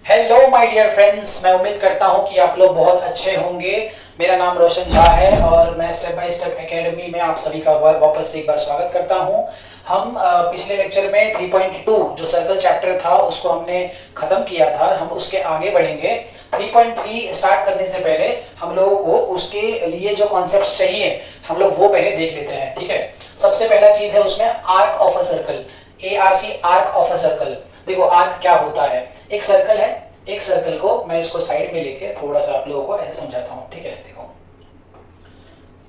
Hello my dear friends, मैं उम्मीद करता हूं कि आप लोग बहुत अच्छे होंगे। मेरा नाम रोशन झा है और मैं स्टेप बाय स्टेप एकेडमी में आप सभी का वापस से एक बार स्वागत करता हूं। हम पिछले लेक्चर में 3.2 जो सर्कल चैप्टर था उसको हमने खत्म किया था। हम उसके आगे बढ़ेंगे। 3.3 स्टार्ट करने से पहले हम लोगों को उसके लिए जो कॉन्सेप्ट चाहिए हम लोग वो पहले देख लेते हैं, ठीक है। सबसे पहला चीज है उसमें arc of a circle, ARC, arc of a circle. देखो आर्क क्या होता है, एक सर्कल है, एक सर्कल को मैं इसको साइड में लेके थोड़ा सा आप लोगों को ऐसे समझाता हूँ, ठीक है। देखो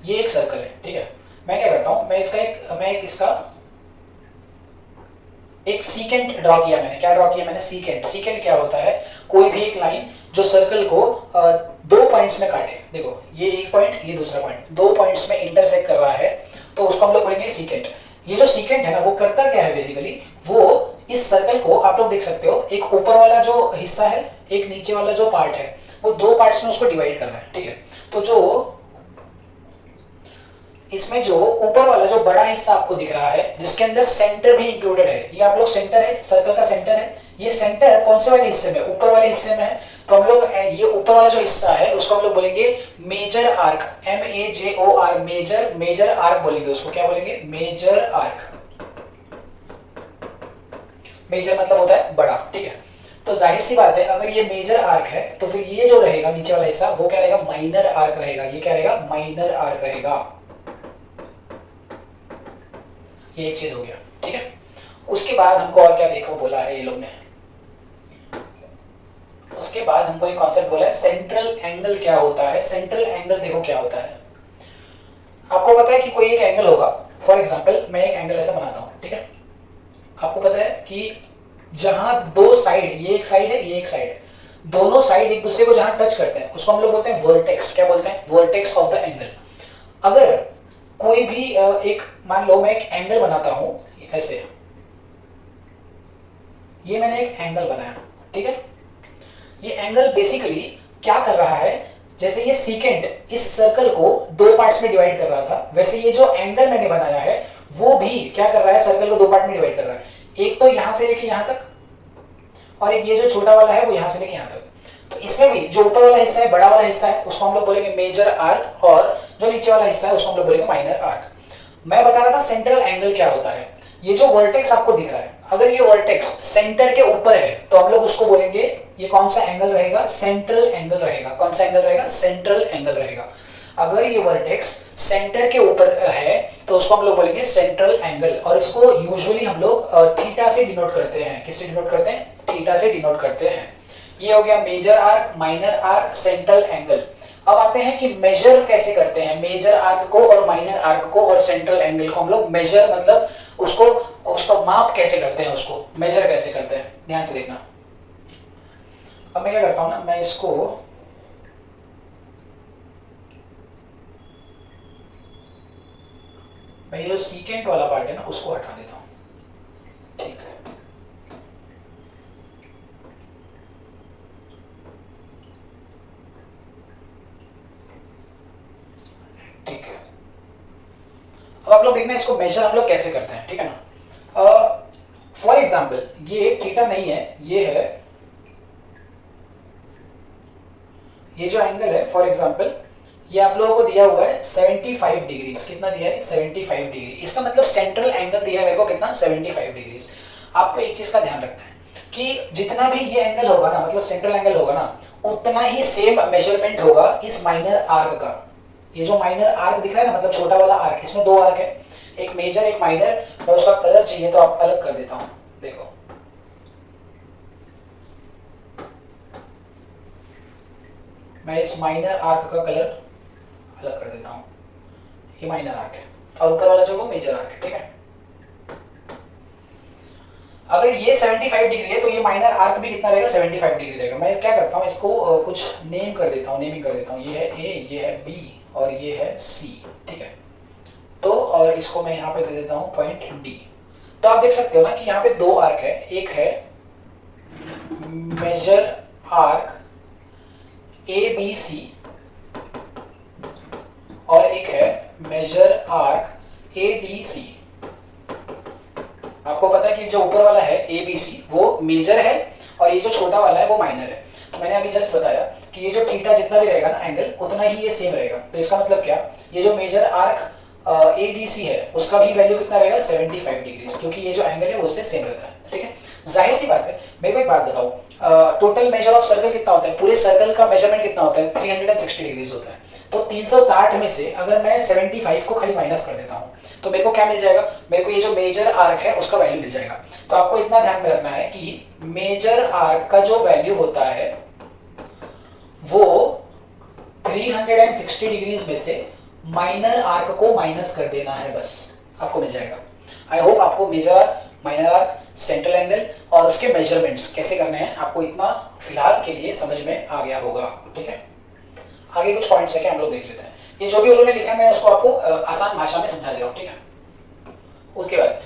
ये एक सर्कल है, ठीक है। मैं क्या करता हूँ, मैं इसका एक सीकेंट ड्रॉ किया। मैंने क्या ड्रॉ किया, मैंने सीकेंट। सीकेंट क्या होता है, कोई भी एक लाइन जो सर्कल को दो पॉइंट्स में काटे। देखो ये एक पॉइंट, ये दूसरा पॉइंट, दो पॉइंट्स में इंटरसेक्ट कर रहा है तो उसको हम लोग बोलेंगे सीकेंट। ये जो सीकेंट है ना वो करता क्या है, बेसिकली वो इस सर्कल को आप लोग देख सकते हो, एक ऊपर वाला जो हिस्सा है, एक नीचे वाला जो पार्ट है, वो दो पार्ट्स में उसको डिवाइड कर रहा है, ठीक है। तो जो इसमें जो ऊपर वाला जो बड़ा हिस्सा आपको दिख रहा है जिसके अंदर सेंटर भी इंक्लूडेड है, ये आप लोग सेंटर है, सर्कल का सेंटर है। ये सेंटर कौन से वाले हिस्से में, ऊपर वाले हिस्से में है। तो हम लोग ये ऊपर वाला जो हिस्सा है उसको हम लोग बोलेंगे major arc, MAJOR, major arc बोलेंगे उसको। क्या बोलेंगे, मेजर आर्क। मेजर मतलब होता है बड़ा, ठीक है। तो जाहिर सी बात है, अगर ये मेजर आर्क है तो फिर ये जो रहेगा नीचे वाला हिस्सा वो क्या रहेगा, माइनर आर्क रहेगा। ये क्या रहेगा, माइनर आर्क रहेगा। ये एक चीज हो गया, ठीक है। उसके बाद हमको और क्या देखो बोला है ये लोग ने, उसके बाद हमको एक कॉन्सेप्ट बोला है सेंट्रल एंगल क्या होता है। सेंट्रल एंगल देखो क्या होता है, आपको पता है कि कोई एक एंगल होगा। फॉर एग्जांपल मैं एक एंगल ऐसा बनाता हूं, ठीक है। आपको पता है कि जहां दो साइड, ये एक साइड है, ये एक साइड है, दोनों साइड एक दूसरे को जहां टच करते हैं उसको हम लोग बोलते हैं वर्टेक्स। क्या बोलते हैं, वर्टेक्स ऑफ द एंगल। अगर कोई भी एक, मान लो मैं एक एंगल बनाता हूं ऐसे, ये मैंने एक एंगल बनाया, ठीक है। ये एंगल बेसिकली क्या कर रहा है, जैसे ये सीकेंट इस सर्कल को दो पार्ट्स में डिवाइड कर रहा था, वैसे ये जो एंगल मैंने बनाया है वो भी क्या कर रहा है, सर्कल को दो पार्ट में डिवाइड कर रहा है। एक तो यहां से लेके यहां तक, और एक ये जो छोटा वाला है वो यहां से लेके यहां तक। तो इसमें भी जो ऊपर वाला हिस्सा है, बड़ा वाला हिस्सा है, उसको हम लोग बोलेंगे मेजर आर्क, और जो नीचे वाला हिस्सा है उसको हम लोग बोलेंगे माइनर आर्क। मैं बता रहा था सेंट्रल एंगल क्या होता है। ये जो वर्टेक्स आपको दिख रहा है, अगर ये वर्टेक्स सेंटर के ऊपर है तो हम लोग उसको बोलेंगे, ये कौन सा एंगल रहेगा, सेंट्रल एंगल रहेगा। कौन सा एंगल रहेगा, सेंट्रल एंगल रहेगा। अगर ये वर्टेक्स सेंटर के ऊपर है तो उसको हम लोग बोलेंगे सेंट्रल एंगल, और इसको यूजुअली हम लोग थीटा से डिनोट करते हैं। किससे डिनोट करते हैं, थीटा से डिनोट करते हैं। ये हो गया major arc, minor arc, central angle. अब आते हैं कि मेजर कैसे करते हैं मेजर आर्क को और माइनर आर्क को और सेंट्रल एंगल को। हम लोग मेजर मतलब उसका माप कैसे करते हैं, उसको मेजर कैसे करते हैं, ध्यान से देखना। अब मैं क्या करता हूं ना, मैं इसको ये जो सीकेंट वाला पार्ट है ना उसको हटा देता हूं, ठीक है। ठीक है, अब आप लोग देखना इसको मेजर हम लोग कैसे करते हैं, ठीक है ना। फॉर एग्जाम्पल ये थीटा नहीं है, ये है, ये जो एंगल है फॉर एग्जाम्पल ये आप लोगों को दिया हुआ है 75 डिग्रीज। कितना दिया है, 75 डिग्री। इसका मतलब सेंट्रल एंगल दिया है मेरे को कितना, 75 डिग्रीज। आपको एक चीज का ध्यान रखना है कि जितना भी ये एंगल होगा ना, मतलब सेंट्रल एंगल होगा ना, उतना ही सेम मेजरमेंट होगा इस माइनर आर्क का। ये जो माइनर आर्क दिख रहा है ना, मतलब छोटा वाला आर्क, इसमें दो आर्क है, एक मेजर एक माइनर। मैं उसका कलर चाहिए तो आप अलग कर देता हूं, देखो मैं इस माइनर आर्क का कलर अलग कर देता हूं। ये माइनर आर्क है और ऊपर वाला जो वो मेजर आर्क है, ठीक है। अगर ये 75 डिग्री है तो ये माइनर आर्क भी कितना रहेगा, 75 डिग्री रहेगा। मैं क्या करता हूँ, इसको कुछ नेम कर देता हूँ, नेमिंग कर देता हूँ। ये है A, ये है B और ये है C, ठीक है। तो और इसको मैं यहाँ पे दे देता हूँ पॉइंट D। तो आप देख सकते हो ना कि यहाँ पे दो आर्क है, एक है मेजर आर्क ABC और एक है मेजर आर्क ADC। आपको पता है कि जो ऊपर वाला है ABC वो मेजर है और ये जो छोटा वाला है वो माइनर है। तो मैंने अभी जस्ट बताया कि ये जो थीटा जितना भी रहेगा ना एंगल, उतना ही ये सेम रहेगा। तो इसका मतलब क्या, ये जो मेजर आर्क ADC है उसका भी वैल्यू कितना रहेगा 75 डिग्री, क्योंकि ये जो एंगल है उससे सेम रहता है। ठीक है, जाहिर सी बात है। मेरे को एक बात बताओ, टोटल मेजर ऑफ सर्कल कितना होता है, पूरे सर्कल का मेजरमेंट कितना होता है 360 डिग्रीज होता है। तो 360 में से अगर मैं 75 को खाली माइनस कर देता हूँ तो मेरे को क्या मिल जाएगा, मेरे को ये जो मेजर आर्क है उसका वैल्यू मिल जाएगा। तो आपको इतना ध्यान में रखना है कि मेजर आर्क का जो वैल्यू होता है वो 360 डिग्रीज में से माइनर आर्क को माइनस कर देना है, बस आपको मिल जाएगा। आई होप आपको major arc, minor arc, central angle और उसके मेजरमेंट्स कैसे करने हैं आपको इतना फिलहाल के लिए समझ में आ गया होगा। ठीक है, आगे कुछ पॉइंट्स है कि हम लोग देख लेते हैं। ये जो भी उन्होंने लिखा है मैं उसको आपको आसान भाषा में समझा दे रहा हूँ। ठीक है,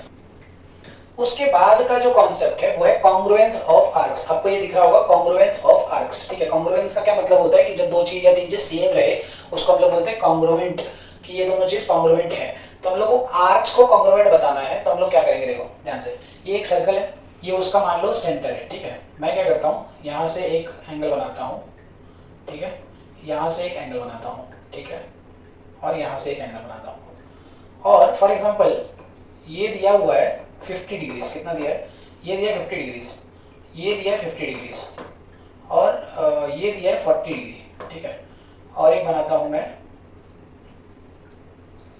उसके बाद का जो कॉन्सेप्ट है वो है कॉन्ग्रुएंस ऑफ आर्क्स। आपको ये दिख रहा होगा कॉन्ग्रुएंस ऑफ आर्क्स। ठीक है, कॉन्ग्रुएंस का क्या मतलब होता है कि जब दो चीज या तीन चीज सेम रहे उसको हम लोग बोलते हैं कॉन्ग्रुएंट, कि ये दोनों चीज कॉन्ग्रुएंट है। तो हम लोग को आर्क्स को कॉन्ग्रुएंट बताना है, तो हम लोग क्या करेंगे, देखो ध्यान से, ये एक सर्कल है, ये उसका मान लो सेंटर है। ठीक है, मैं क्या करता हूँ, यहाँ से एक एंगल बनाता हूँ। ठीक है, यहाँ से एक एंगल बनाता हूँ। ठीक है, और यहाँ से एक एंगल बनाता हूँ। और फॉर एग्जाम्पल ये दिया हुआ है 50 डिग्रीज, कितना दिया है, ये दिया है 50 डिग्रीज, ये दिया है 50 डिग्रीज, और ये दिया है 40 डिग्री। ठीक है, और एक बनाता हूँ मैं,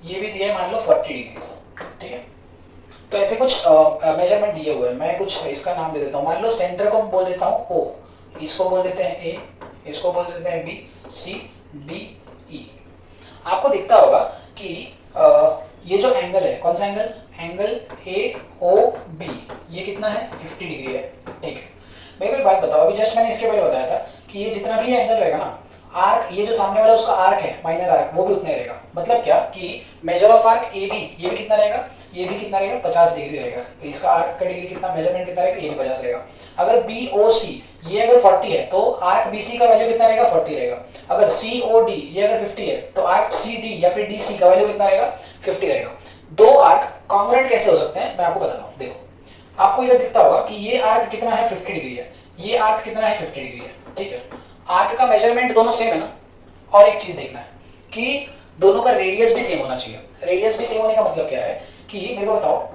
ये भी दिया है मान लो 40 डिग्रीज। ठीक है, तो ऐसे कुछ मेजरमेंट दिए हुए हैं। मैं कुछ इसका नाम दे देता हूँ, मान लो सेंटर को बोल देता हूँ O, इसको बोल देते हैं A, इसको बोल देते हैं B, C, D, E। आपको दिखता होगा कि ये जो एंगल है, कौन सा एंगल, एंगल AOB, ये कितना है 50 डिग्री है। ठीक है, मेरे को एक बात बताओ, अभी जस्ट मैंने इसके पहले बताया था कि ये जितना भी एंगल रहेगा ना, आर्क, ये जो सामने वाला उसका आर्क है माइनर आर्क, वो भी उतना ही रहेगा। मतलब क्या कि मेजर ऑफ आर्क AB, ये भी कितना रहेगा, ये भी कितना रहेगा 50 डिग्री रहेगा। तो इसका आर्क का डिग्री कितना, मेजरमेंट कितना रहेगा, ये भी 50 रहेगा। अगर BOC ये अगर 40 है तो आर्क BC का वैल्यू कितना रहेगा 40 रहेगा। अगर COD ये अगर 50 है तो आर्क CD या फिर DC का वैल्यू कितना रहेगा 50 रहेगा। दो आर्क कॉन्ग्रुएंट कैसे हो सकते हैं मैं आपको बताता हूँ। देखो आपको इधर दिखता होगा कि ये आर्क कितना है 50 डिग्री है, ये आर्क कितना है 50 डिग्री है। ठीक है, आर्क का मेजरमेंट दोनों सेम है ना। और एक चीज देखना है कि दोनों का रेडियस भी सेम होना चाहिए। रेडियस भी सेम होने का मतलब क्या है कि मेरे को बताओ,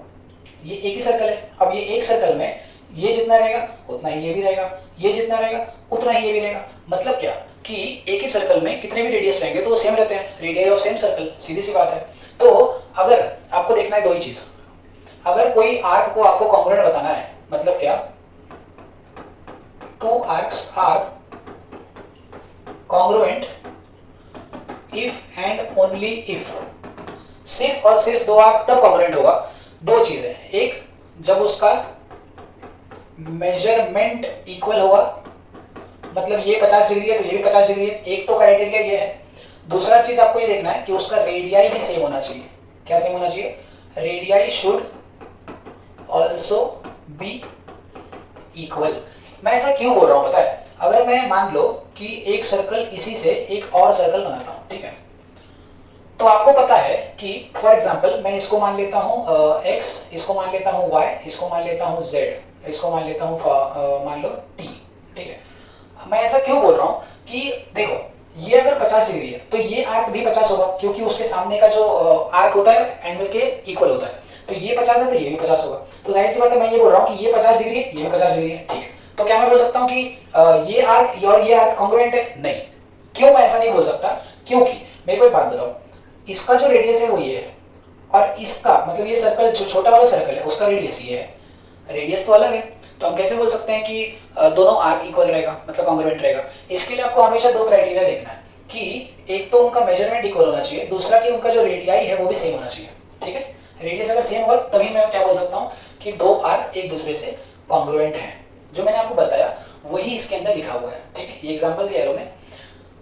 ये एक ही सर्कल है, अब ये एक सर्कल में ये जितना रहेगा उतना ही ये भी रहेगा, ये जितना रहेगा उतना ही ये भी रहेगा। मतलब क्या कि एक ही सर्कल में कितने भी रेडियस रहेंगे तो वो सेम रहते हैं, रेडियस ऑफ सेम सर्कल, सीधी सी बात है। तो अगर आपको देखना है दो ही चीज, अगर कोई आर्क को आपको कॉन्ग्रुएंट बताना है, मतलब क्या, two arcs are congruent if and only if, सिर्फ और सिर्फ दो आर्क तब कॉन्ग्रुएंट होगा। दो चीजें, एक जब उसका मेजरमेंट इक्वल होगा, मतलब ये 50 डिग्री है तो ये भी 50 डिग्री है, एक तो क्राइटेरिया ये है। दूसरा चीज आपको ये देखना है कि उसका रेडियाई भी सेम होना चाहिए। क्या सेम होना चाहिए, radii should also be equal. मैं ऐसा क्यों बोल रहा हूं पता है, अगर मैं मान लो कि एक सर्कल इसी से एक और सर्कल बनाता हूं, ठीक है, तो आपको पता है कि फॉर एग्जांपल मैं इसको मान लेता हूं x, इसको मान लेता हूं y, इसको मान लेता हूं z, इसको मान लेता हूं मान लो t। ठीक है, मैं ऐसा क्यों बोल रहा हूं कि देखो ये अगर 50 डिग्री है तो ये आर्क भी 50 होगा, क्योंकि उसके सामने का जो आर्क होता है एंगल के इक्वल होता है। तो ये 50 है तो ये भी 50 होगा। तो जाहिर सी बात है मैं ये बोल रहा हूँ कि ये 50 डिग्री है, ये भी 50 डिग्री है। ठीक है, तो क्या मैं बोल सकता हूँ कि ये आर्क और ये आर्क कॉन्ग्रुएंट है? नहीं। क्यों मैं ऐसा नहीं बोल सकता, क्योंकि मेरे को एक बात बताओ, इसका जो रेडियस है वो ये है, और इसका मतलब ये सर्कल जो छोटा वाला सर्कल है उसका रेडियस ये है, रेडियस तो अलग है। तो हम कैसे बोल सकते हैं कि दोनों आर्क इक्वल रहेगा, मतलब कॉन्ग्रुएंट रहेगा? इसके लिए आपको हमेशा दो क्राइटेरिया देखना है कि एक तो उनका मेजरमेंट इक्वल होना चाहिए, दूसरा कि उनका जो रेडियाई है वो भी सेम होना चाहिए। ठीक है, रेडियस अगर सेम होगा तभी मैं क्या बोल सकता हूँ कि दो आर्क एक दूसरे से कॉन्ग्रुएंट हैं। जो मैंने आपको बताया वही इसके अंदर लिखा हुआ है। ठीक है, ये एग्जाम्पल दिया है उन्होंने,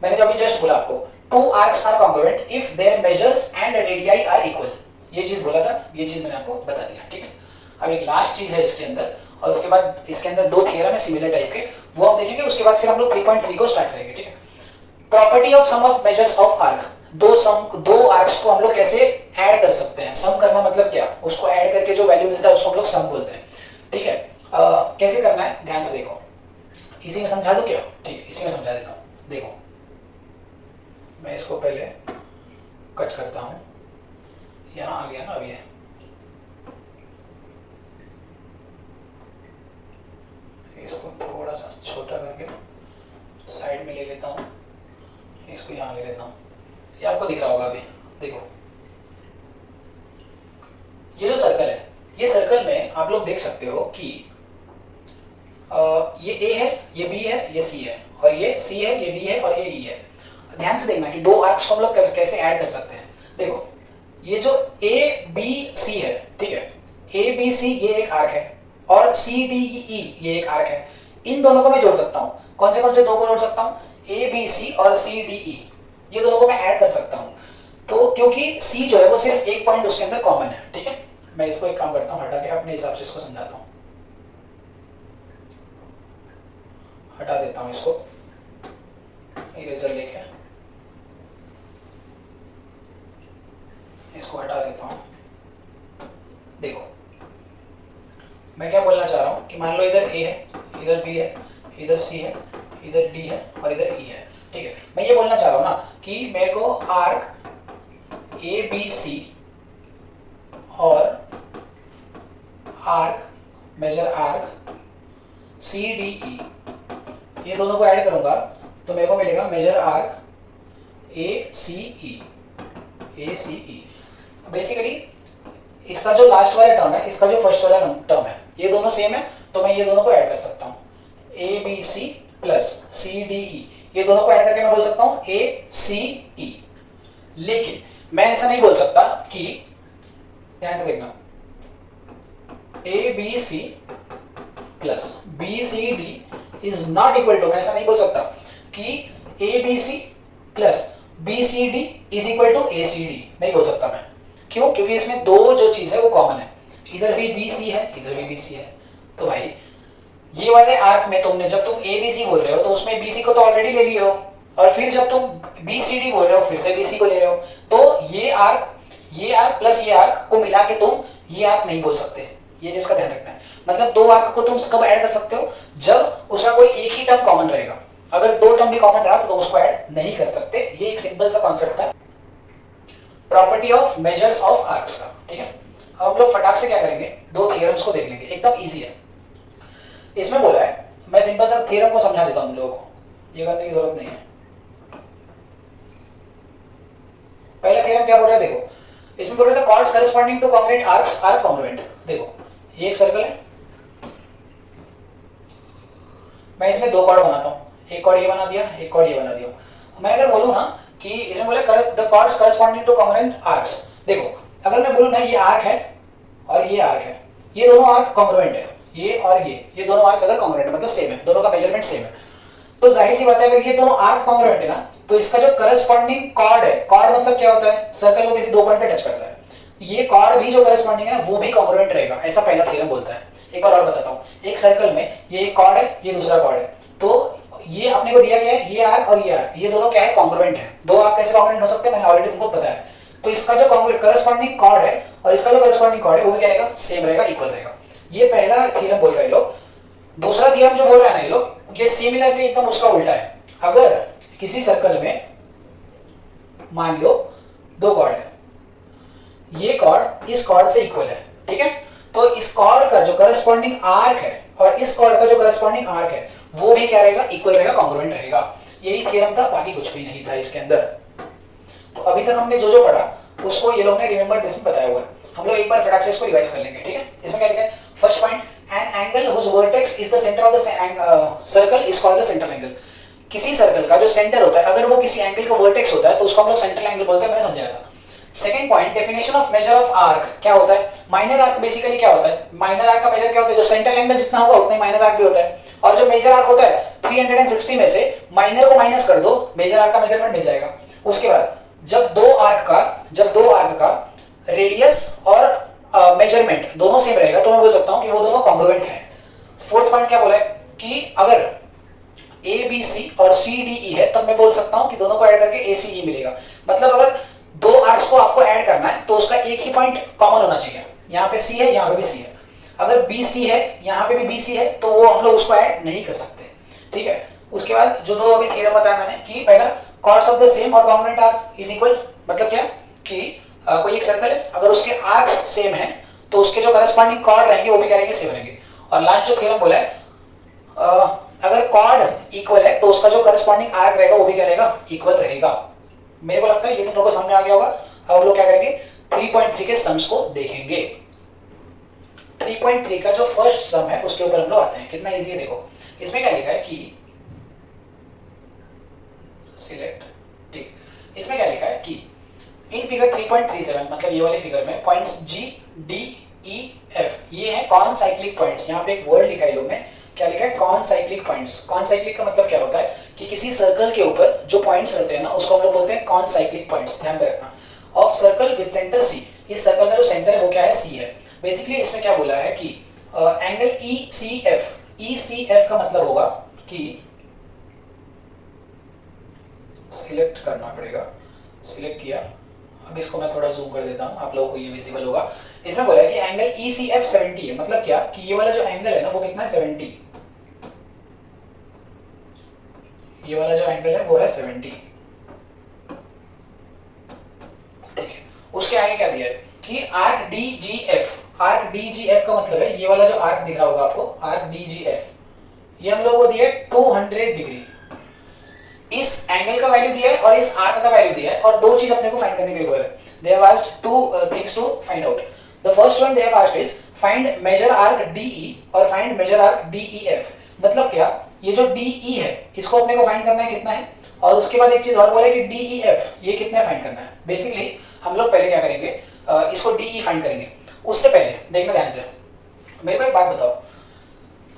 मैंने जो अभी जस्ट बोला आपको, two arcs are congruent if their measures and radii are equal, ये चीज बोला था, ये चीज मैंने आपको बता दिया। ठीक है, अब एक लास्ट चीज है इसके अंदर, और उसके बाद इसके अंदर दो थ्योरम है सिमिलर टाइप के, वो हम देखेंगे। उसके बाद फिर हम लोग 3.3 को स्टार्ट करेंगे। ठीक है, property of sum of measures of arc, दो आर्क्स को हम लोग कैसे ऐड कर सकते हैं। सम करना मतलब क्या, उसको ऐड करके जो वैल्यू मिलता है उसको हम लोग सम बोलते हैं। ठीक है, कैसे करना है ध्यान से देखो। इसी में समझा दूं क्या? ठीक है, इसी में समझा देता हूं। देखो मैं इसको पहले कट करता हूं, यहाँ आ गया ना अब ये, इसको थोड़ा सा छोटा करके साइड में ले लेता हूँ, इसको यहाँ ले लेता हूँ, ये आपको दिख रहा होगा अभी। देखो ये जो सर्कल है, ये सर्कल में आप लोग देख सकते हो कि ये ए है, ये बी है, ये सी है, और ये सी है, ये डी है, और ये ई है। ध्यान से देखना कि दो आर्क्स को हम लोग कैसे ऐड कर सकते हैं। देखो ये जो ए बी सी है, ठीक है, ए बी सी ये एक आर्क है, और सी डी ई ये एक आर्क है। इन दोनों को मैं जोड़ सकता हूँ। कौन से दो को जोड़ सकता हूँ? ए बी सी और सी डी ई, ये दोनों को मैं ऐड कर सकता हूँ। तो क्योंकि सी जो है वो सिर्फ एक पॉइंट उसके अंदर कॉमन है, ठीक है। मैं इसको एक काम करता हूँ, हटा के अपने हिसाब से इसको समझाता हूँ। हटा देता हूँ इसको इरेजर लेके, इसको हटा देता हूँ। देखो मैं क्या बोलना चाह रहा हूँ कि मान लो इधर ए है, इधर बी है, इधर सी है, इधर डी है, और इधर ई है, ठीक है। मैं ये बोलना चाह रहा हूँ ना कि मेरे को आर्क ए बी सी और arc major arc C D E, ये दोनों को ऐड करूंगा तो मेरे को मिलेगा major arc A C E, A C E. Basically इसका जो लास्ट वाला टर्म है, इसका जो फर्स्ट वाला टर्म है, ये दोनों सेम है, तो मैं ये दोनों को ऐड कर सकता हूँ। A B C plus C D E, ये दोनों को ऐड करके मैं बोल सकता हूँ ए सी ई। लेकिन मैं ऐसा नहीं बोल सकता कि, ध्यान से देखना, A B C plus B C D is not equal to, मैं ऐसा नहीं बोल सकता कि A B C plus B C D is equal to A C D, नहीं बोल सकता मैं। क्यों? क्योंकि इसमें दो जो चीज है वो कॉमन है, इधर भी बी सी है, इधर भी बी सी है। तो भाई ये वाले आर्क में तुमने, जब तुम ए बी सी बोल रहे हो तो उसमें बी सी को तो ऑलरेडी ले लिए हो, और फिर जब तुम बी सी डी बोल रहे हो फिर से बी सी को ले रहे हो, तो ये आर्क प्लस ये आर्क को मिला के तुम ये आर्क नहीं बोल सकते। ये चीज का ध्यान रखना है। मतलब दो आर्क को तुम कब ऐड कर सकते हो? जब उसका कोई एक ही टर्म कॉमन रहेगा। अगर दो टर्म भी कॉमन रहा तो तुम उसको ऐड नहीं कर सकते। ये एक सिंपल सा कॉन्सेप्ट है property of measures of arcs का, ठीक है। अब हम लोग फटाक से क्या करेंगे, दो थियरम्स को देख लेंगे, एकदम इजी है। इसमें बोला है, मैं सिंपल सा थियरम को समझा देता हूं लोगों को, ये करने की जरूरत नहीं है। पहला थियरम क्या बोल रहा है, देखो इसमें बोल रहा था chords corresponding to congruent arcs are congruent. देखो ये एक सर्कल है, मैं इसमें दो कॉर्ड बनाता हूँ, एक कॉर्ड ये बना दिया, एक कॉर्ड ये बना दिया। मैं अगर बोलूँ ना कि इसमें बोले the chords corresponding to congruent arcs, देखो अगर मैं बोलूँ ना ये आर्क है और ये आर्क है, ये दोनों आर्क कॉन्ग्रुएंट है, ये और ये दोनों आर्क अगर कॉन्ग्रुएंट है मतलब सेम है, दोनों का मेजरमेंट सेम है, तो जाहिर सी बात है अगर ये दोनों आर्क कॉन्ग्रुएंट है ना, तो इसका जो करस्पॉन्डिंग कॉर्ड है, कॉर्ड मतलब क्या होता है, सर्कल को किसी दो पॉइंट पे टच करता है, ये कॉर्ड भी जो करस्पॉन्डिंग है ना वो भी कॉन्ग्रुएंट रहेगा, ऐसा पहला थ्योरम बोलता है। एक बार और बताता हूँ, एक सर्कल में ये एक कॉर्ड है, ये दूसरा कॉर्ड है, तो ये अपने को दिया गया है ये आर्क और ये आर्क, ये दोनों क्या है, कॉन्ग्रुएंट है। दो आर्क कैसे कॉन्ग्रुएंट हो सकते हैं मैंने ऑलरेडी तुमको बताया। तो इसका जो करस्पॉन्डिंग कॉर्ड है और इसका जो करस्पॉन्डिंग कॉर्ड है वो भी क्या रहेगा, सेम रहेगा, इक्वल रहेगा। ये पहला थ्योरम बोल रहे हैं लोग। दूसरा थ्योरम जो बोल रहे हैं ना ये लोग, ये सिमिलरली एकदम उसका उल्टा है। अगर किसी सर्कल में मान लो दो कॉर्ड है, ये कॉर्ड इस कॉर्ड से इक्वल है, ठीक है, तो इस कॉर्ड का जो करस्पॉन्डिंग आर्क है और इस कॉर्ड का जो करस्पॉन्डिंग आर्क है वो भी क्या रहेगा, इक्वल रहेगा, कॉन्ग्रुएंट रहेगा। यही थ्योरम था, बाकी कुछ भी नहीं था इसके अंदर। तो अभी तक हमने जो जो पढ़ा उसको ये लोग ने रिमेंबर दिस में बताया हुआ है। हम लोग एक बार फटाक से इसको रिवाइज कर लेंगे, ठीक है। इसमें क्या लिखा है, first point, an angle whose vertex is the centre of the circle is called the central angle. किसी सर्कल का जो सेंटर होता है अगर वो किसी एंगल का वर्टेक्स होता है तो उसको हम लोग सेंट्रल एंगल बोलते हैं, मैंने समझाया था। Second point, definition of measure of arc क्या होता है, माइनर आर्क बेसिकली क्या होता है, माइनर आर्क का मेजर क्या होता है, जो सेंट्रल एंगल जितना होगा उतना ही माइनर आर्क भी होता है, और जो मेजर आर्क होता है 360 में से माइनर को माइनस कर दो, मेजर आर्क का मेजरमेंट मिल जाएगा। उसके बाद जब दो आर्क का रेडियस और मेजरमेंट दोनों सेम रहेगा तो मैं बोल सकता हूं कि वो दोनों कॉन्ग्रुएंट हैं। फोर्थ पॉइंट क्या बोला है कि अगर ए बी सी और सी डी ई है तब मैं बोल सकता हूं कि दोनों को ऐड करके ए सी ई मिलेगा। मतलब अगर दो आर्क्स को आपको ऐड करना है तो उसका एक ही पॉइंट कॉमन होना चाहिए, यहाँ पे सी है यहाँ पे भी सी है। अगर बी सी है यहाँ पे भी बी सी है तो वो हम लोग उसको ऐड नहीं कर सकते। ठीक है। उसके बाद जो दो अभी थ्योरम बताया मैंने कि पहला कॉर्ड्स ऑफ द सेम और कॉन्ग्रुएंट आर्क इज इक्वल, मतलब क्या कि कोई एक सर्कल है, अगर उसके आर्क्स सेम है तो उसके जो करस्पॉन्डिंग कॉर्ड रहेंगे वो भी क्या रहेंगे, सेम रहेंगे। और लास्ट जो थ्योरम बोला है, अगर कॉर्ड इक्वल है तो उसका जो करस्पॉन्डिंग आर्क रहेगा वो भी क्या रहेगा, इक्वल रहेगा। मेरे को लगता है ये तुम लोगों को समझ में आ गया होगा। अब हम लोग क्या करेंगे, 3.3 के सम्स को देखेंगे। 3.3 का जो फर्स्ट सम है उसके ऊपर हम लोग आते हैं। कितना इजी है देखो, इसमें क्या लिखा है कि सिलेक्ट, ठीक, इसमें क्या लिखा है कि इन फिगर 3.37 मतलब ये वाले फिगर में points G, D, E, F ये है कॉन साइक्लिक पॉइंट्स। यहाँ पे एक वर्ड लिखा है लोग ने, क्या लिखा है, concyclic points. Concyclic का मतलब क्या होता है कि किसी सर्कल के ऊपर जो पॉइंट्स रहते हैं ना उसको हम लोग बोलते हैं कॉन साइक्लिक पॉइंट्स। ध्यान में रखना। Of circle with centre C, इस सर्कल का जो सेंटर है वो क्या है, C है। बेसिकली इसमें क्या बोला है कि एंगल ECF, ECF का मतलब होगा कि सिलेक्ट करना पड़ेगा, सिलेक्ट किया। अब इसको मैं थोड़ा जूम कर देता हूँ, आप लोगों को ये विजिबल होगा। इसमें बोला है कि एंगल ECF 70 है, मतलब क्या कि ये वाला जो एंगल है ना वो कितना है, 70। ये वाला जो एंगल है वो है 70, ठीक है। उसके आगे क्या दिया है कि आर्क DGF, आर्क DGF का मतलब है ये वाला जो आर्क दिख रहा होगा आपको, आर्क DGF, ये हम लोग को दिया है 200 डिग्री। इस एंगल का वैल्यू दिया है और इस आर्क का वैल्यू दिया है, और दो चीज अपने को फाइंड करने के लिए बोला है। They have asked two things to find out. The first one they have asked is find major arc DE और फाइंड मेजर आर्क DEF। मतलब क्या, ये जो DE है इसको अपने को फाइंड करना है कितना है, और उसके बाद एक चीज और बोले कि DEF ये कितना फाइंड करना है। बेसिकली हम लोग पहले क्या करेंगे, इसको DE फाइंड करेंगे। उससे पहले देखना ध्यान से, मेरे को एक बात बताओ,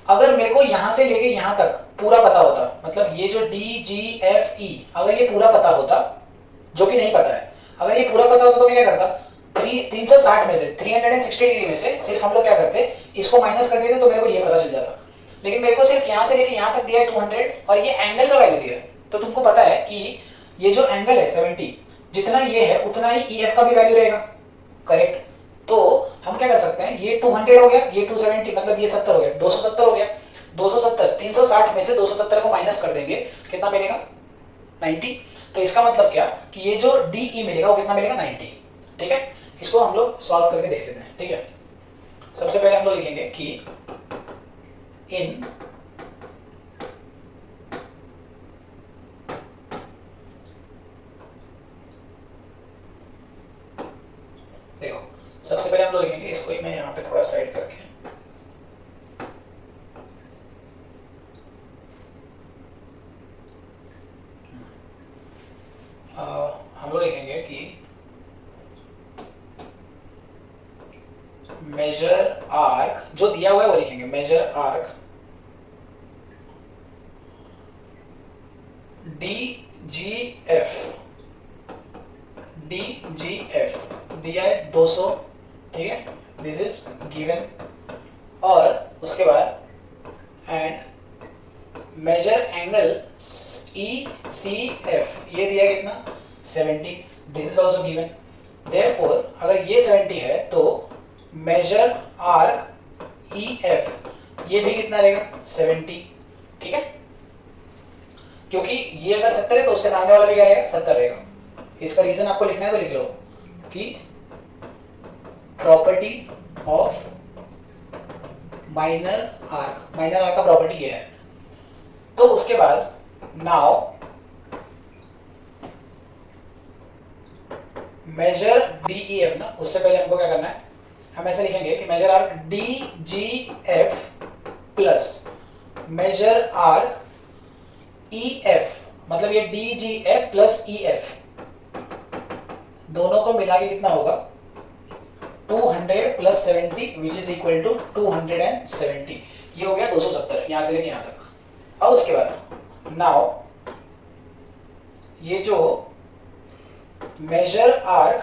अगर मेरे को यहां से लेके यहां तक पूरा पता होता, मतलब ये जो DGFE अगर ये पूरा पता होता, जो कि नहीं पता है, अगर ये पूरा पता होता तो मैं क्या करता, 360 में से 360 डिग्री में से सिर्फ हम लोग क्या करते, इसको माइनस कर देते तो मेरे को ये पता चल जाता। लेकिन मेरे को सिर्फ यहां से लेके यहां तक दिया है 200 और ये एंगल का वैल्यू दिया है। तो तुमको पता है कि ये जो एंगल है 70, जितना ये है उतना ही EF का भी वैल्यू रहेगा, करेक्ट। तो हम क्या कर सकते हैं, ये 200 हो गया, ये 270 मतलब ये 70 हो गया, 270 हो गया। 270 360 में से 270 को माइनस कर देंगे, कितना मिलेगा, 90। तो इसका मतलब क्या कि ये जो DE मिलेगा वो कितना मिलेगा, 90, ठीक है। इसको हम लोग सॉल्व करके देख लेते हैं, ठीक है। सबसे पहले हम लोग लिखेंगे कि इन देखो, सबसे पहले हम लोग लिखेंगे इसको ही, मैं यहाँ पे थोड़ा साइड करके, हम लोग लिखेंगे कि मेजर आर्क, जो दिया हुआ है वो लिखेंगे, मेजर आर्क DGF, DGF दिया है 200, ठीक है, दिस इज गिवन। और उसके बाद एंड मेजर एंगल ECF ये दिया कितना, 70, this is also given. Therefore अगर ये 70 है तो मेजर आर्क EF ये भी कितना रहेगा, 70, ठीक है। क्योंकि ये अगर 70 है तो उसके सामने वाला भी क्या रहेगा, 70 रहेगा। इसका रीजन आपको लिखना है तो लिख लो कि property of minor arc, minor arc का प्रॉपर्टी ये है। तो उसके बाद नाउ मेजर DEF ना, उससे पहले हमको क्या करना है, हम ऐसे लिखेंगे कि major arc DGF plus major arc EF, मतलब ये DGF प्लस EF दोनों को मिला के कितना होगा, 200 plus 70 which is equal to 270। ये हो गया 270 यहां से लेके यहां तक। अब उसके बाद नाउ ये जो मेजर आर्क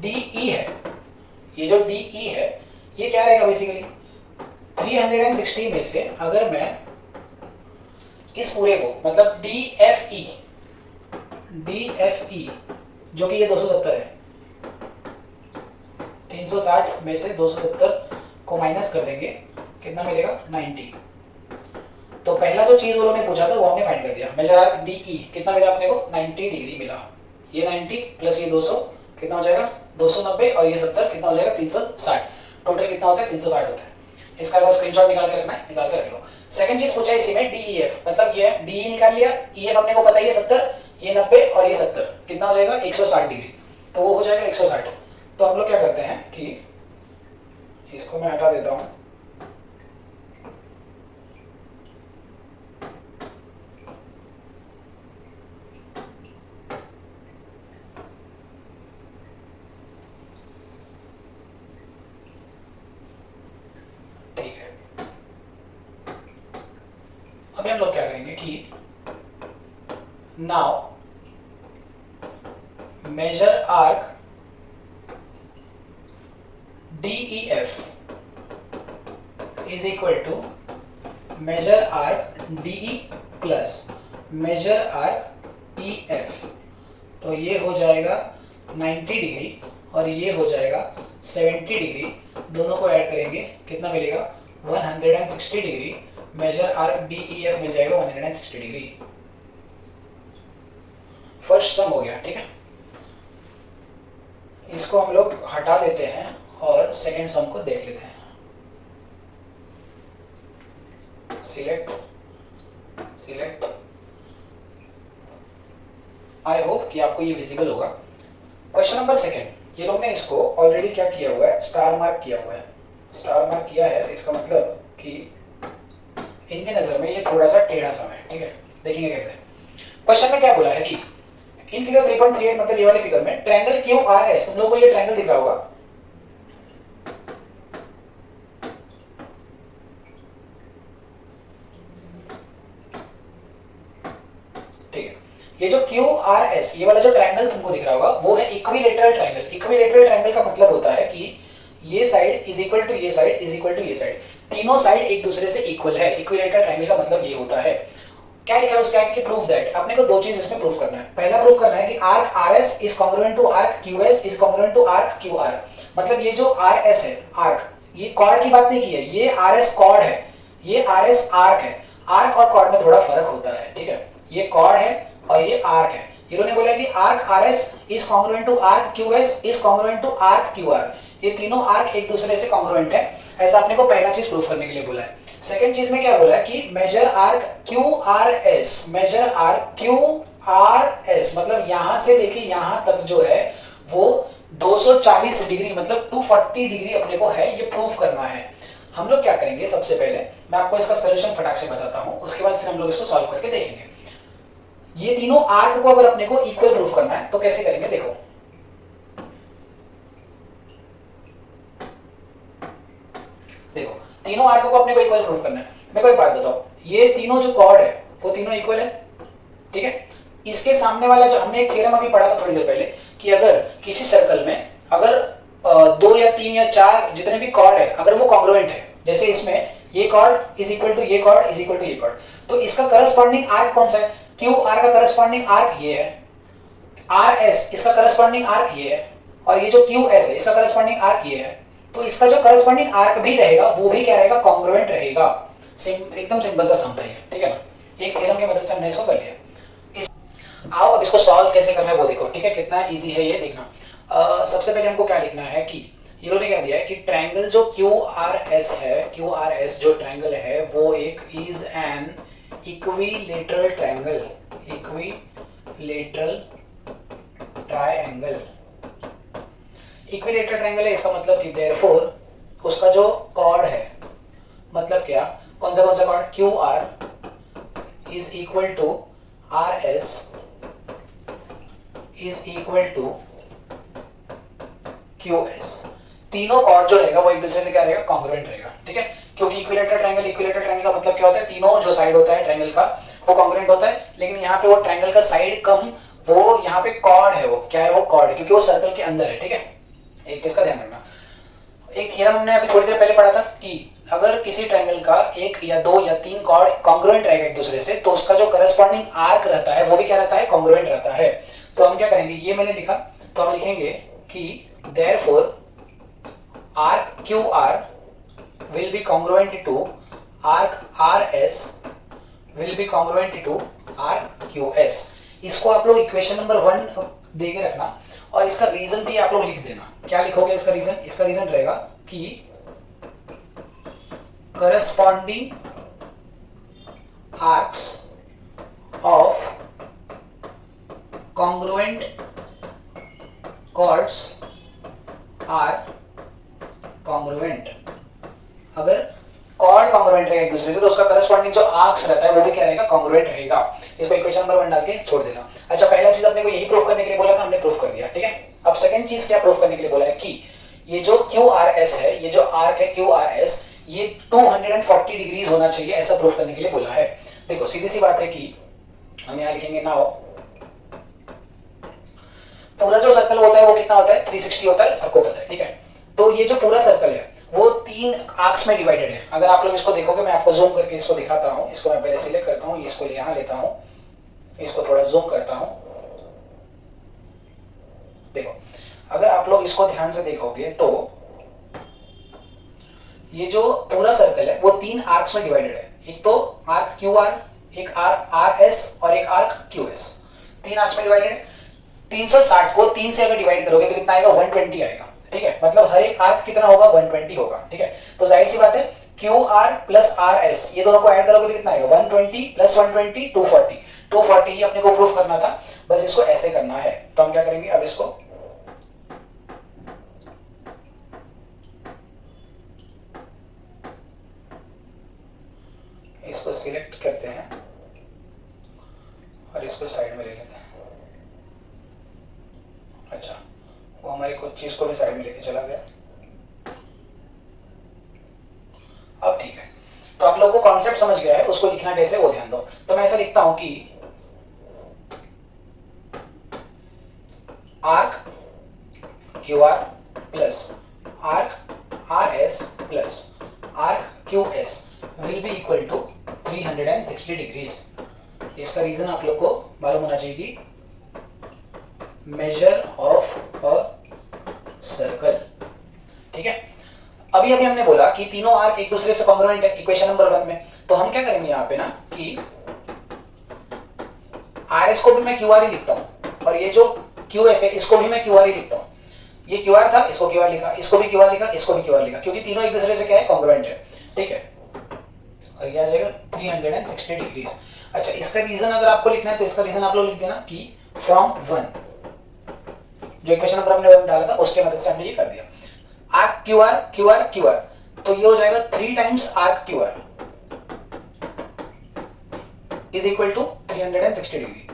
DE है, ये जो DE है ये क्या रहेगा, बेसिकली 360 में से अगर मैं इस पूरे को मतलब DFE जो कि ये 270 है, 360 में से 270 को माइनस कर देंगे, कितना मिलेगा, 90। तो पहला जो चीज वो लोगों ने पूछा था वो हमने फाइंड कर दिया। मेजर आर्क डी ई कितना मिला अपने को 90 डिग्री मिला। ये 90 प्लस ये 200 कितना हो जाएगा 290 और ये 70 कितना हो जाएगा 360। टोटल कितना होता है 360 होता है। इसका अगर स्क्रीनशॉट निकाल के रखना है निकाल के रख लो। सेकंड चीज पूछा है इसी में डीईएफ मतलब ये डीई निकाल लिया, ईएफ अपने को पता है ये 70 ये 90 और ये 70 कितना हो जाएगा 160 डिग्री, तो वो हो जाएगा 160। तो हम लोग क्या करते हैं कि इसको मैं हटा देता हूँ। ठीक है, अभी हम लोग क्या करेंगे कि now measure arc DEF is equal to measure arc DE plus measure arc EF। तो ये हो जाएगा 90 डिग्री और ये हो जाएगा 70 डिग्री, दोनों को ऐड करेंगे कितना मिलेगा 160 डिग्री। मेजर आर्क DEF मिल जाएगा 160 डिग्री। फर्स्ट सम हो गया। ठीक है, इसको हम लोग हटा देते हैं और सेकेंड सम को देख लेते हैं। सिलेक्ट सिलेक्ट, आई होप कि आपको ये विजिबल होगा। क्वेश्चन नंबर सेकेंड, ये लोग ने इसको ऑलरेडी क्या किया हुआ है स्टार मार्क किया हुआ है। स्टार मार्क किया है इसका मतलब कि इनके नजर में ये थोड़ा सा टेढ़ा सम है। ठीक है, देखेंगे कैसे। क्वेश्चन में क्या बोला है कि इन फिगर 3.38 मतलब ये वाले फिगर में ट्रायंगल क्यू आर एस, तुम लोगों को ये ट्रायंगल दिख रहा होगा। ठीक है, ये जो क्यू आर एस ये वाला जो ट्रायंगल तुमको दिख रहा होगा वो है इक्विलेटरल ट्रायंगल। इक्विलेटरल ट्रायंगल का मतलब होता है कि ये साइड इज इक्वल टू ये साइड इज इक्वल टू ये साइड, तीनों साइड एक दूसरे से इक्वल है। इक्विलेटरल ट्रायंगल का मतलब ये होता है। क्या लिखा है उसके आगे कि प्रूफ दैट, अपने को दो चीज इसमें प्रूफ करना है। पहला प्रूफ करना है कि arc RS is congruent to arc QS is congruent to arc QR. मतलब ये जो आरएस है आर्क, ये कॉर्ड की बात नहीं की है, ये आरएस कॉर्ड है, ये आरएस आर्क है। आर्क और कॉर्ड में थोड़ा फर्क होता है। ठीक है, ये कॉर्ड है और ये आर्क है। इन्होंने बोला कि arc RS is congruent to arc QS is congruent to arc QR. ये तीनों आर्क एक दूसरे से कॉन्ग्रुएंट है, ऐसा आपने को पहला चीज प्रूफ करने के लिए बोला है। सेकेंड चीज में क्या बोला है कि major arc Q R S, major arc Q R S मतलब यहां से लेके यहां तक जो है वो 240 डिग्री मतलब 240 डिग्री अपने को है, ये प्रूफ करना है। हम लोग क्या करेंगे, सबसे पहले मैं आपको इसका सोल्यूशन फटाक से बताता हूं, उसके बाद फिर हम लोग इसको सॉल्व करके देखेंगे। ये तीनों आर्क को अगर अपने को इक्वल प्रूफ करना है तो कैसे करेंगे, देखो देखो तीनों आर्क को अपने को इक्वल प्रूफ करना है। मेरे को एक बात बताओ, ये तीनों जो कॉर्ड है वो तीनों इक्वल है। ठीक है, इसके सामने वाला जो हमने एक थ्योरम अभी पढ़ा था थोड़ी देर पहले कि अगर किसी सर्कल में अगर 2 या 3 या 4 जितने भी कॉर्ड है अगर वो कॉन्ग्रुएंट है, जैसे इसमें ये कॉर्ड इज इक्वल टू ये कॉर्ड इज इक्वल टू ये कॉर्ड, तो इसका करस्पॉन्डिंग आर्क कौन सा है, क्यू आर का करस्पॉन्डिंग आर्क ये है, आर एस इसका करस्पॉन्डिंग आर्क ये है, और ये जो क्यू एस है इसका करस्पॉन्डिंग आर्क ये है। तो इसका जो करस्पॉन्डिंग आर्क भी रहेगा वो भी क्या रहेगा, कॉन्ग्रुएंट रहेगा। एकदम सिंपल सा सम था ये। ठीक है ना, एक थ्योरम की मदद से हमने इसको कर लिया। आओ अब इसको सॉल्व कैसे करना है वो देखो। ठीक है, कितना इजी है ये देखना। सबसे पहले हमको क्या लिखना है कि ये लोगों ने क्या दिया है कि ट्रायंगल जो क्यू आर एस है, क्यू आर एस जो ट्रायंगल है वो एक is an equilateral triangle, equilateral triangle. Equilateral triangle है इसका मतलब कि देयरफॉर उसका जो कॉर्ड है, मतलब क्या, कौन सा chord, Q R is equal to R S is equal to Q S. तीनों कॉर्ड जो रहेगा वो एक दूसरे से क्या रहेगा, कॉन्ग्रुएंट रहेगा। ठीक है, क्योंकि इक्विलेटरल ट्रायंगल का मतलब क्या होता है, तीनों जो साइड होता है ट्रायंगल का वो कॉन्ग्रुएंट होता है। लेकिन यहाँ पे वो ट्रायंगल का साइड कम, वो यहाँ पे कॉर्ड है, वो क्या है, वो कॉर्ड है क्योंकि वो सर्कल के अंदर है। ठीक है, एक चीज का ध्यान रखना। एक थ्योरम हमने अभी थोड़ी देर पहले पढ़ा था कि अगर किसी ट्रायंगल का 1 या 2 या 3 कॉर्ड कॉन्ग्रुएंट रहेगा एक दूसरे से तो उसका जो करस्पॉन्डिंग आर्क रहता है वो भी क्या रहता है, कॉन्ग्रुएंट रहता है। तो हम क्या करेंगे, ये मैंने लिखा तो हम लिखेंगे कि therefore arc Q R will be congruent to arc RS will be congruent to R Q S. इसको आप लोग इक्वेशन नंबर 1 दे के रखना और इसका रीजन भी आप लोग लिख देना। क्या लिखोगे इसका रीजन? इसका रीजन रहेगा कि corresponding arcs of congruent chords are congruent. अगर कॉर्ड कॉन्ग्रुएंट रहेगा एक दूसरे से तो उसका करस्पॉन्डिंग जो आर्क्स रहता है वो भी क्या रहेगा? कॉन्ग्रुएंट रहेगा। इसको इक्वेशन नंबर 1 डाल के छोड़ देना। अच्छा, पहला चीज अपने को यही प्रूफ करने के लिए बोला था, हमने प्रूफ कर दिया, ठीक है। अब सेकंड चीज क्या प्रूफ करने के लिए बोला है कि ये जो क्यू आर एस है, ये जो आर्क है क्यू आर एस, ये 240 डिग्रीज होना चाहिए, ऐसा प्रूफ करने के लिए बोला है। देखो सीधी सी बात है कि हम यहाँ लिखेंगे नाउ पूरा जो सर्कल होता है वो कितना होता है? 360 होता है, सबको पता है, ठीक है। तो ये जो पूरा सर्कल है वो 3 आर्क्स में डिवाइडेड है। अगर आप लोग इसको देखोगे, मैं आपको जूम करके इसको दिखाता हूँ। इसको मैं पहले सिलेक्ट करता हूँ, इसको यहाँ लेता हूँ, इसको थोड़ा जूम करता हूँ। देखो अगर आप लोग इसको ध्यान से देखोगे तो ये जो पूरा सर्कल है वो 3 आर्क्स में डिवाइडेड है। एक तो आर्क क्यू आर, एक आर एस और एक आर्क क्यू एस। 3 आर्क्स में डिवाइडेड है। 360 को 3 से अगर डिवाइड करोगे तो कितना आएगा? 120 आएगा, ठीक है। मतलब हर एक आर्क कितना होगा? 120 होगा, ठीक है। तो जाहिर सी बात है Q R plus R S ये दोनों को ऐड करोगे तो कितना आएगा? 120 प्लस 120 240। 240 ही अपने को प्रूफ करना था, बस इसको ऐसे करना है। तो हम क्या करेंगे अब इसको सिलेक्ट करते हैं और इसको साइड में ले लेते हैं। अच्छा, वो हमारी कुछ चीज को भी साइड में लेके चला गया। अब ठीक है, तो आप लोगों को कॉन्सेप्ट समझ गया है, उसको लिखना कैसे वो ध्यान दो। तो मैं ऐसा लिखता हूं कि arc Q R plus arc R S plus arc Q S will be equal to 360 degrees. इसका रीजन आप लोग को मालूम होना चाहिए कि मेजर ऑफ अ सर्कल, ठीक है। अभी अभी हमने बोला कि तीनों आर्क एक दूसरे से कॉन्ग्रुएंट है इक्वेशन नंबर 1 में। तो हम क्या करेंगे यहाँ पे ना कि आर एस को भी मैं क्यू आर ही लिखता हूँ और ये जो क्यू एस है इसको भी मैं क्यू आर ही लिखता हूँ। ये क्यू आर था, इसको क्यू आर लिखा, इसको भी क्यू आर लिखा, इसको भी क्यू आर लिखा, क्योंकि तीनों एक दूसरे से क्या है? कॉन्ग्रुएंट है, ठीक है। और ये आ जाएगा 360 डिग्रीज। अच्छा, इसका रीजन अगर आपको लिखना है तो इसका रीजन आप लोग लिख देना कि फ्रॉम 1, जो इक्वेशन नंबर हमने 1 डाला था उसके मदद से हमने ये कर दिया। Arc Q R Q R Q R, तो ये हो जाएगा 3 times arc Q R is equal to 360 degree.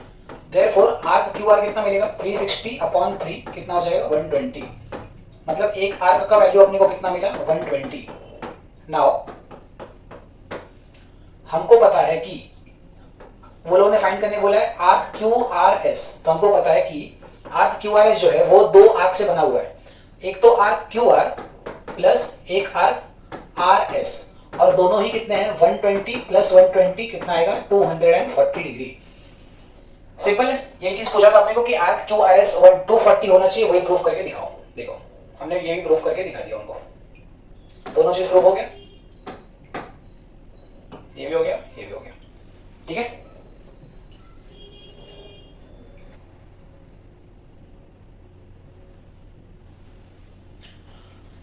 Therefore arc Q R कितना मिलेगा? 360 अपॉन 3 कितना हो जाएगा? 120। मतलब एक आर्क का वैल्यू अपने को कितना मिला? 120। नाउ हमको पता है कि वो लोगों ने फाइंड करने बोला है आर्क क्यू आर एस। तो हमको पता है कि आर्क क्यू आर एस जो है वो 2 आर्क से बना हुआ है। एक तो आर्क क्यू आर प्लस एक आर्क आर एस, और दोनों ही कितने हैं? 120 प्लस 120 कितना आएगा? 240 डिग्री। सिंपल है। यही चीज पूछा था अपने को कि आर्क क्यू आर एस 240 होना चाहिए, वही प्रूफ करके दिखाओ। देखो हमने ये भी प्रूफ करके दिखा दिया उनको। दोनों चीज प्रूफ हो गया, ये भी हो गया, ये भी हो गया, ठीक है।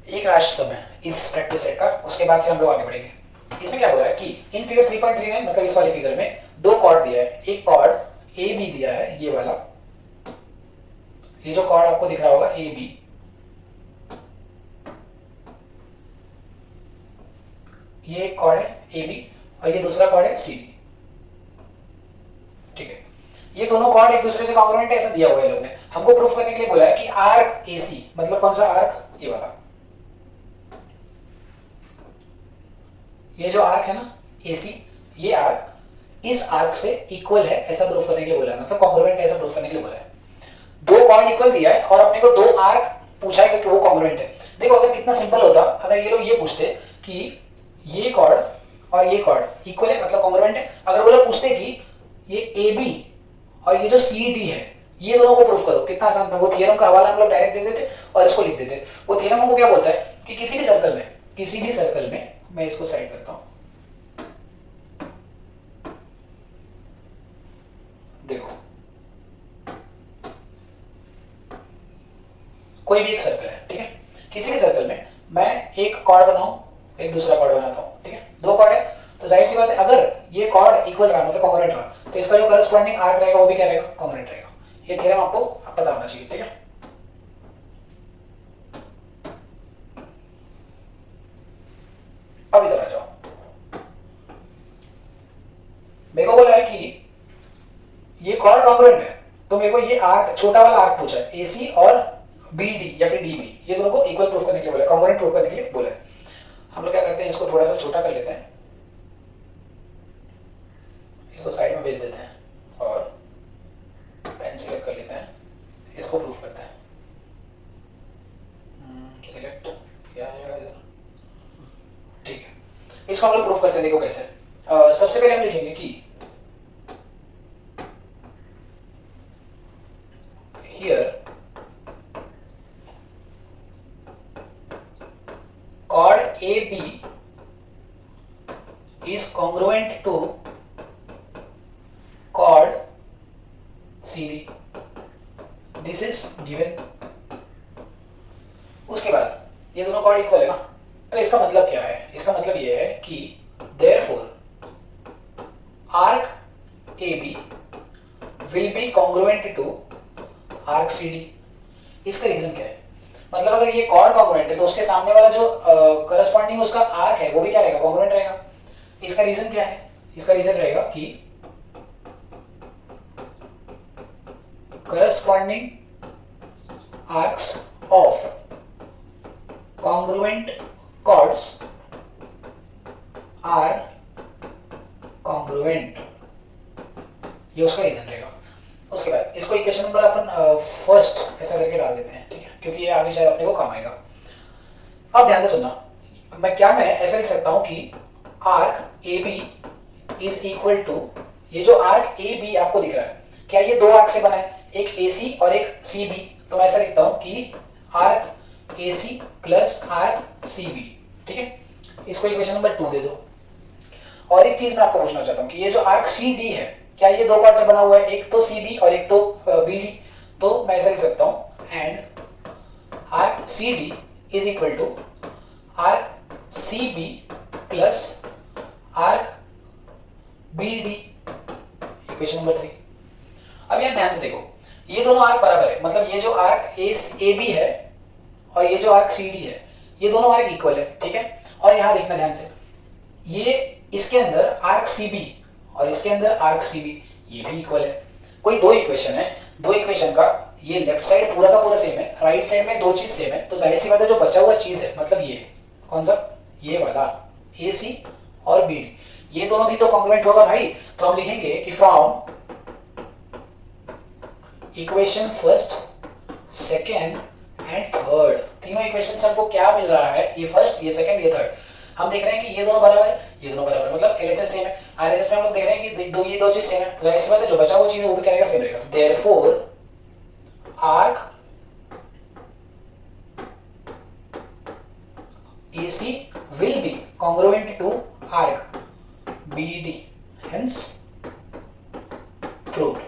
एक लास्ट समय इस प्रैक्टिस सेट का, उसके बाद फिर हम लोग आगे बढ़ेंगे। इसमें क्या बोला है कि इन फिगर 3.39 मतलब इस वाले फिगर में 2 कॉर्ड दिया है। एक कॉर्ड ए बी दिया है, ये वाला, ये जो कॉर्ड आपको दिख रहा होगा ए बी, ये एक कॉर्ड है ए बी और ये दूसरा कॉर्ड है सी डी, ठीक है। ये दोनों कॉर्ड एक दूसरे से कॉन्ग्रुएंट है, ऐसा दिया हुआ है लोग ने। हमको प्रूफ करने के लिए बोला है कि आर्क एसी, मतलब कौन सा आर्क? ये वाला, ये जो आर्क है ना एसी, ये आर्क इस आर्क से इक्वल है, ऐसा प्रूफ करने के लिए बोला है, मतलब कॉन्ग्रुएंट है ऐसा प्रूफ करने के लिए बोला है। 2 कॉर्ड इक्वल दिया है और अपने को 2 आर्क पूछा है कि वो कॉन्ग्रुएंट है। देखो अगर कितना सिंपल होता अगर ये लोग ये पूछते कि ये कॉर्ड और ये कॉर्ड इक्वल है मतलब कॉन्ग्रुएंट है। अगर वो लोग पूछते कि ये ए बी और ये जो सी डी है ये दोनों को प्रूफ करो, कितना आसान था। वो थियरम का हवाला हम लोग डायरेक्ट दे देते और इसको लिख देते। वो थियरम हमको क्या बोलता है कि किसी भी सर्कल में मैं इसको साइड करता हूं, कोई भी एक सर्कल है, ठीक है, किसी भी सर्कल में मैं एक कॉर्ड बनाऊं, एक दूसरा कॉर्ड बनाता हूं, ठीक है, दो कॉर्ड है, तो जाहिर सी बात है अगर ये कॉर्ड इक्वल रहा मतलब कॉन्ग्रुएंट रहा, तो इसका जो करस्पॉन्डिंग आर्क रहेगा वो भी क्या रहेगा, कॉन्ग्रुएंट रहेगा। ये थ्योरम आपको पता होना चाहिए, ठीक है। अब इधर आ जाओ, मेरे को बोला है कि ये कॉर्ड कॉन्ग्रुएंट है, तो मेरे को ये आर्क, छोटा वाला आर्क पूछा है, एसी और बीडी या फिर डीबी, ये दोनों को इक्वल प्रूफ करने के लिए बोला है, कॉन्ग्रुएंट प्रूफ करने के लिए बोला है। हम लोग क्या करते हैं, इसको थोड़ा सा छोटा कर लेते हैं, इसको साइड में भेज देते हैं और पेन सिलेक्ट कर लेते हैं, इसको प्रूफ करते हैं। सिलेक्ट क्या आएगा इधर, ठीक है, इसको हम लोग प्रूफ करते हैं। देखो कैसे, सबसे पहले हम लिखेंगे कि here chord AB is congruent to chord CD. This is given. उसके बाद ये दोनों कॉर्ड इक्वल है ना, तो इसका मतलब क्या है, इसका मतलब ये है कि therefore arc AB will be congruent to arc CD। इसका रीजन क्या है, मतलब अगर ये कॉर्ड कॉन्ग्रुएंट है तो उसके सामने वाला जो करस्पॉन्डिंग उसका आर्क है वो भी क्या रहेगा, कॉन्ग्रुएंट रहेगा। इसका रीजन क्या है, इसका रीजन रहेगा कि corresponding arcs of congruent chords are congruent, ये उसका रीजन रहेगा। उसके बाद इसको इक्वेशन नंबर अपन फर्स्ट ऐसा करके डाल देते हैं, ठीक है, क्योंकि ये आगे शायद अपने को काम आएगा। अब ध्यान से सुनना, मैं ऐसा लिख सकता हूं कि arc A B is equal to, ये जो आर्क ए बी आपको दिख रहा है, क्या ये दो आर्क से बना है, एक ए सी और एक सी बी, तो मैं ऐसा लिखता हूं कि arc A C plus arc C B, ठीक है, इसको इक्वेशन नंबर 2 दे दो। और एक चीज मैं आपको पूछना चाहता हूं कि ये जो आर्क सी डी है, क्या ये दो कॉर्ड से बना हुआ है, एक तो सी बी और एक तो बी डी, तो मैं ऐसा लिख सकता हूं and arc C D is equal to arc C B plus arc B D, equation number 3। अब यहां ध्यान से देखो, ये दोनों आर्क बराबर है, मतलब ये जो आर्क ए बी है और ये जो आर्क सी डी है, ये दोनों आर्क इक्वल है, ठीक है। और यहां देखना ध्यान से, ये इसके अंदर आर्क सी बी और इसके अंदर आर्क सी बी, ये भी इक्वल है। कोई दो इक्वेशन है, दो इक्वेशन का ये लेफ्ट साइड पूरा का पूरा सेम है, राइट साइड में दो चीज सेम है, तो जाहिर सी बात है जो बचा हुआ चीज है, मतलब ये कौन सा, ये वाला ए सी और बी डी, ये दोनों भी तो कॉन्ग्रुएंट होगा भाई। तो हम लिखेंगे कि from equation first, second and third, तीनों इक्वेशन से हमको क्या मिल रहा है, ये फर्स्ट, ये सेकेंड, ये थर्ड, हम देख रहे हैं कि ये दोनों बराबर है, ये दोनों बराबर है, मतलब एलएचएस सेम है। आरएचएस में हम लोग देख रहे हैं कि ये दो चीज सेम है, तो ऐसी बात है जो बचा हुआ चीज है वो भी क्या रहेगा, सेम रहेगा। Therefore arc AC will be congruent to arc BD, hence proved।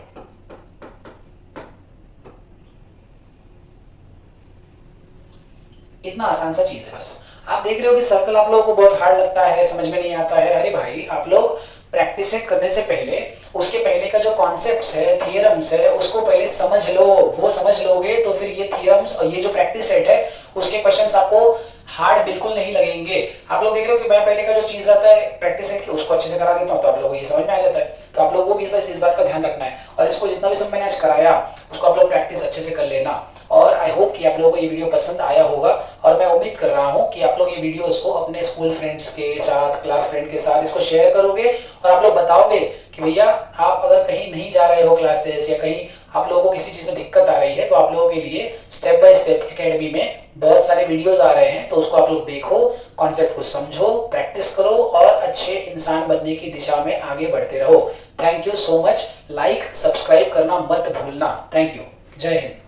इतना आसान सा चीज है बस। आप देख रहे हो कि सर्कल आप लोगों को बहुत हार्ड लगता है, समझ में नहीं आता है, अरे भाई आप लोग प्रैक्टिस करने से पहले उसके पहले का जो कॉन्सेप्ट्स है, थियरम्स है, उसको पहले समझ लो। वो समझ लोगे तो फिर ये थियरम्स और ये जो प्रैक्टिस सेट है उसके क्वेश्चंस आपको हार्ड बिल्कुल नहीं लगेंगे। आप लोग देख रहे हो कि मैं पहले का जो चीज रहता है प्रैक्टिस सेट की उसको अच्छे से करा देता हूँ, तो आप लोगों को ये समझ में आ जाता है। तो आप लोगों को भी इस बात का ध्यान रखना है और इसको जितना भी सब मैंने आज कराया उसको आप लोग प्रैक्टिस अच्छे से कर लेना। और आई होप कि आप लोगों को ये वीडियो पसंद आया होगा और मैं उम्मीद कर रहा हूँ कि आप लोग ये वीडियोस को अपने स्कूल फ्रेंड्स के साथ, क्लास फ्रेंड के साथ इसको शेयर करोगे और आप लोग बताओगे कि भैया आप अगर कहीं नहीं जा रहे हो क्लासेस या कहीं आप लोगों को किसी चीज में दिक्कत आ रही है तो आप लोगों के लिए स्टेप बाय स्टेप एकेडमी में बहुत सारे वीडियोस आ रहे हैं, तो उसको आप लोग देखो, कॉन्सेप्ट को समझो, प्रैक्टिस करो और अच्छे इंसान बनने की दिशा में आगे बढ़ते रहो। Thank you so much. Like subscribe करना मत भूलना। Thank you. जय हिंद।